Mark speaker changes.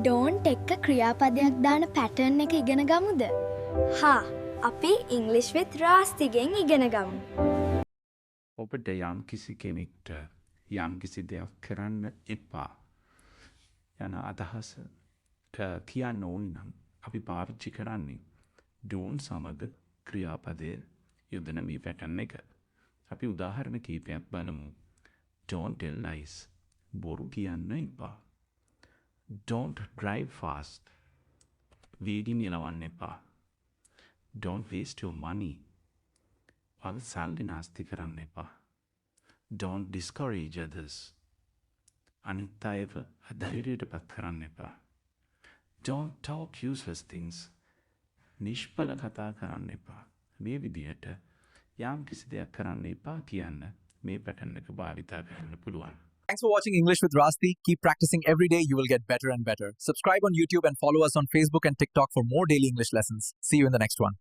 Speaker 1: don't එක්ක ක්‍රියාපදයක් දාන pattern එක ඉගෙන ගමුද? හා අපි English with රාස්තිගෙන් ඉගෙන ගමු.
Speaker 2: ඔබට යම් කිසි කෙනෙක්ට යම් කිසි දෙයක් කරන්න එපා යන අදහසට කියන්න ඕන නම් අපි පාවිච්චි කරන්නේ don't සමග ක්‍රියාපදයේ යොදන මේ පැටර්න් එක. අපි උදාහරණ කීපයක් බලමු. Don't tell lies. බොරු කියන්න එපා. Don't drive fast. වේගින් යනවන්න එපා. Don't waste your money. වල සල්ලි නාස්ති කරන්න එපා. Don't discourage others. අනිත් අයව අධෛර්යයට පත් කරන්න එපා. Don't talk useless things. නිෂ්ඵල කතා කරන්න එපා. මේ විදිහට යම් කිසි දෙයක් කරන්න එපා කියන්න මේ පැටර්න් එක භාවිතා කරන්න පුළුවන්.
Speaker 3: Thanks for watching English with Rasti. Keep practicing every day. You will get better and better. Subscribe on YouTube and follow us on Facebook and TikTok for more daily English lessons. See you in the next one.